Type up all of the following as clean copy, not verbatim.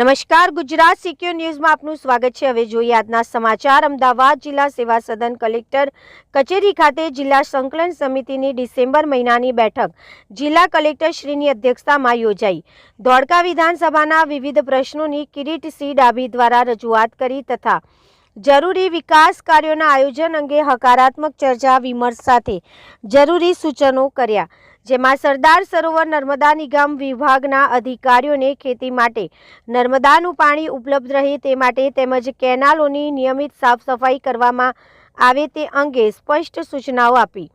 નમસ્કાર, ગુજરાત સિક્યોર ન્યૂઝમાં આપનું સ્વાગત છે। હવે જોઈએ આજના સમાચાર। અમદાવાદ જિલ્લા સેવા સદન કલેક્ટર કચેરી ખાતે જિલ્લા સંકલન સમિતિની ડિસેમ્બર મહિનાની બેઠક જિલ્લા કલેક્ટર શ્રીની અધ્યક્ષતામાં યોજાઈ। ધોળકા વિધાનસભાના વિવિધ પ્રશ્નોની કિરીટસિંહ ડાભી દ્વારા રજૂઆત કરી તથા જરૂરી વિકાસ કાર્યોના આયોજન અંગે હકારાત્મક ચર્ચા વિમર્શ સાથે જરૂરી સૂચનો કર્યા, જેમાં સરદાર સરોવર નર્મદા નિગમ વિભાગના અધિકારીઓને ખેતી માટે નર્મદાનું પાણી ઉપલબ્ધ રહે તે માટે તેમજ કેનાલોની નિયમિત સાફ સફાઈ કરવામાં આવે તે અંગે સ્પષ્ટ સૂચનાઓ આપી।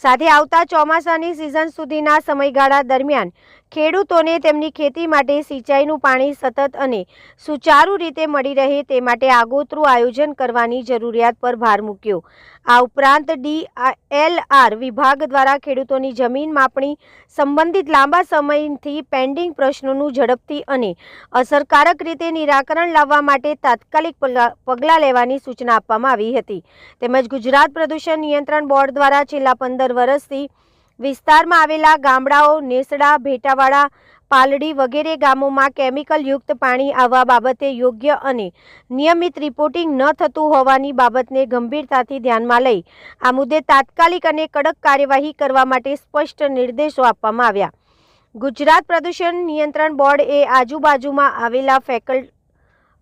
સાથે આવતા ચોમાસાની સિઝન સુધીના સમયગાળા દરમિયાન ખેડૂતોને તેમની ખેતી માટે સિંચાઈનું પાણી સતત અને સુચારુ રીતે મળી રહે તે માટે આગોતરું આયોજન કરવાની જરૂરિયાત પર ભાર મૂક્યો। આ ઉપરાંત DLR વિભાગ દ્વારા ખેડૂતોની જમીન માપણી સંબંધિત લાંબા સમયથી પેન્ડિંગ પ્રશ્નોનું ઝડપથી અને અસરકારક રીતે નિરાકરણ લાવવા માટે તાત્કાલિક પગલાં લેવાની સૂચના આપવામાં આવી હતી। તેમજ ગુજરાત પ્રદૂષણ નિયંત્રણ બોર્ડ દ્વારા છેલ્લા 15 વર્ષથી વિસ્તારમાં આવેલા ગામડાઓ નેસડા, ભેટાવાડા, પાલડી વગેરે ગામોમાં કેમિકલ યુક્ત પાણી આવવા બાબતે યોગ્ય અને નિયમિત રિપોર્ટિંગ ન થતું હોવાની બાબતને ગંભીરતાથી ધ્યાનમાં લઈ આ મુદ્દે તાત્કાલિક અને કડક કાર્યવાહી કરવા માટે સ્પષ્ટ નિર્દેશો આપવામાં આવ્યા। ગુજરાત પ્રદૂષણ નિયંત્રણ બોર્ડ એ આજુબાજુમાં આવેલા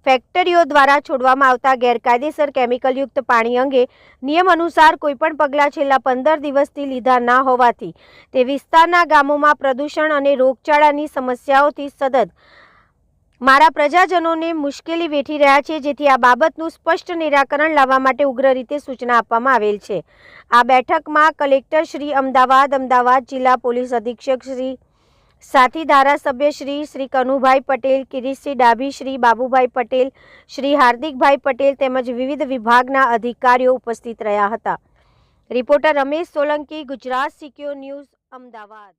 ફેક્ટરીઓ દ્વારા છોડવામાં આવતા ગેરકાયદેસર કેમિકલયુક્ત પાણી અંગે નિયમ અનુસાર કોઈપણ પગલાં છેલ્લા 15 દિવસથી લીધા ના હોવાથી તે વિસ્તારના ગામોમાં પ્રદૂષણ અને રોગચાળાની સમસ્યાઓથી સતત મારા પ્રજાજનોને મુશ્કેલી વેઠી રહ્યા છે, જેથી આ બાબતનું સ્પષ્ટ નિરાકરણ લાવવા માટે ઉગ્ર રીતે સૂચના આપવામાં આવેલ છે। આ બેઠકમાં કલેક્ટર શ્રી અમદાવાદ જિલ્લા પોલીસ અધિક્ષક શ્રી સાથી ધારાસભ્ય શ્રી કનુભાઈ પટેલ, કિરીટસિંહ ડાભી, શ્રી બાબુભાઈ પટેલ, શ્રી હાર્દિકભાઈ પટેલ તેમજ વિવિધ વિભાગના અધિકારીઓ ઉપસ્થિત રહ્યા હતા। Reporter Ramesh Solanki, Gujarat secure news, Ahmedabad.